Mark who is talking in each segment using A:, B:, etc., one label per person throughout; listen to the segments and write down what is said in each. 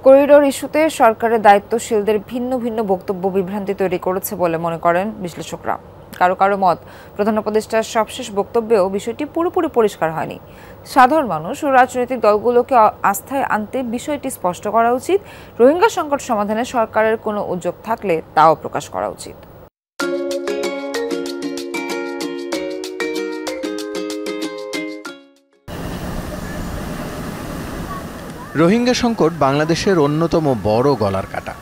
A: Corridor ইস্যুতে সরকারের দায়িত্বশীলদের ভিন্ন ভিন্ন বক্তব্য বিভ্রান্তি তৈরি করেছে বলে মনে করেন বিশ্লেষকরা। কারো কারো মত, প্রধান উপদেষ্টার সবশেষ বক্তব্যেও বিষয়টি পুরোপুরি পরিষ্কার হয়নি। সাধারণ মানুষ ও রাজনৈতিক দলগুলোকে আস্থায় আনতে বিষয়টি স্পষ্ট করা উচিত। রোহিঙ্গা সংকট সমাধানে সরকারের কোনো উদ্যোগ থাকলে তাও প্রকাশ করা উচিত।
B: রোহিঙ্গা সংকট বাংলাদেশের অন্যতম বড় গলার কাটা।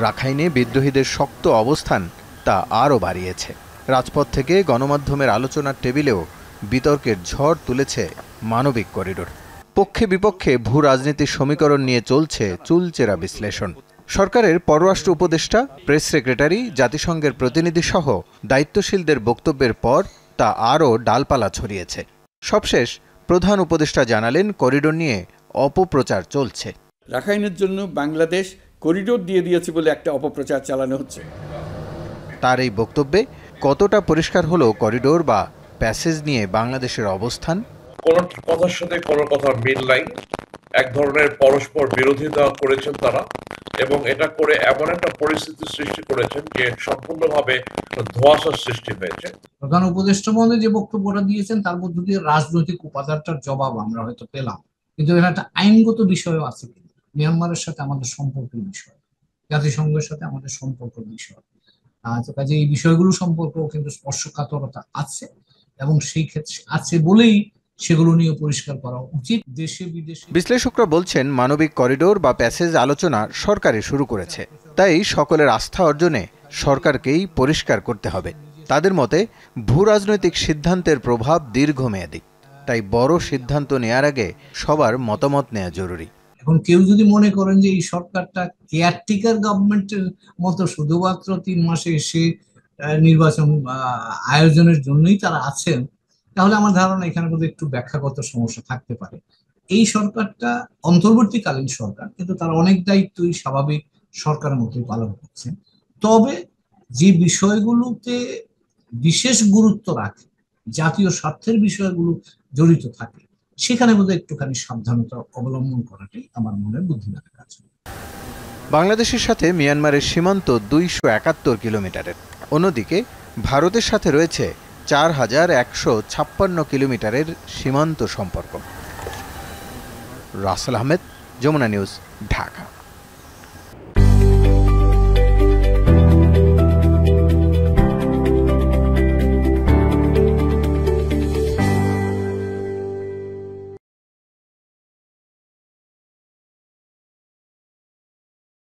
B: রাখাইনে বিদ্রোহীদের শক্ত অবস্থান তা আরও বাড়িয়েছে। রাজপথ থেকে গণমাধ্যমের আলোচনার টেবিলেও বিতর্কের ঝড় তুলেছে মানবিক করিডোর। পক্ষে বিপক্ষে ভূ রাজনীতির সমীকরণ নিয়ে চলছে চুলচেরা বিশ্লেষণ। সরকারের পররাষ্ট্র উপদেষ্টা, প্রেস সেক্রেটারি, জাতিসংঘের প্রতিনিধিসহ দায়িত্বশীলদের বক্তব্যের পর তা আরও ডালপালা ছড়িয়েছে। সবশেষ প্রধান উপদেষ্টা জানালেন, করিডোর নিয়ে অপপ্রচার চলছে।
C: রাখাইনের জন্য বাংলাদেশ করিডোর দিয়ে দিয়েছে বলে একটা অপপ্রচার চালানো হচ্ছে।
B: তার এই বক্তব্যে কতটা পরিষ্কার হলো করিডোর বা প্যাসেজ নিয়ে বাংলাদেশের অবস্থান?
D: কোন কথার সাথে কোনো কথার মিল নাই। এক ধরনের পরস্পর বিরোধিতা করেছেন তারা, এবং এটা করে এমন একটা পরিস্থিতি সৃষ্টি করেছেন যে সম্পূর্ণভাবে ধোঁয়াশার সৃষ্টি হয়েছে।
E: প্রধান উপদেষ্টা মহোদয় যে বক্তব্যটা দিয়েছেন তার মধ্য দিয়ে রাজনৈতিক উপাদানটার জবাব আমরা হয়তো পেলাম, কিন্তু এখানে একটা আইনগত বিষয়ও আছে। মিয়ানমারের সাথে আমাদের সম্পর্কের বিষয়, জাতিসংঘের সাথে আমাদের সম্পর্কের বিষয়, কাজে এই বিষয়গুলো সম্পর্কেও কিন্তু স্পর্শকাতরতা আছে, এবং সেই ক্ষেত্রে আছে বলেই সেগুলো নিয়ে পরিষ্কার করা উচিত দেশে বিদেশে।
B: বিশ্লেষকরা বলছেন, মানবিক করিডোর বা প্যাসেজ আলোচনা সরকারই শুরু করেছে, তাই সকলের আস্থা অর্জনে সরকারকেই পরিষ্কার করতে হবে। তাদের মতে ভূ রাজনৈতিক সিদ্ধান্তের প্রভাব দীর্ঘমেয়াদী, তাই বড় সিদ্ধান্ত নেয়ার আগে সবার মতামত নেওয়া জরুরি।
E: এখন কেউ যদি মনে করেন যে এই সরকারটা কেয়ারটেকার গভর্নমেন্টের মতো শুধুমাত্র 3 মাসে এসে নির্বাচন আয়োজনের জন্যই তারা আছেন, তাহলে আমার ধারণা এখানে বোধহয় একটু ব্যাখ্যাগত সমস্যা থাকতে পারে। এই সরকারটা অন্তর্বর্তীকালীন সরকার, কিন্তু তার অনেক দায়িত্বই স্বাভাবিক সরকারের মতোই পালন করছেন। তবে যে বিষয়গুলোতে বিশেষ গুরুত্ব রাখে, জাতীয় স্বার্থের বিষয়গুলো জড়িত থাকে, সেখানে বোধহয় একটুখানি সাবধানতা অবলম্বন করাটাই আমার মনে বুদ্ধিমানের কাজ।
B: বাংলাদেশের সাথে মিয়ানমারের সীমান্ত 271 কিলোমিটারের। অন্যদিকে ভারতের সাথে রয়েছে 4156 কিলোমিটারের সীমান্ত সম্পর্ক। রাসেল আহমেদ, যমুনা নিউজ, ঢাকা।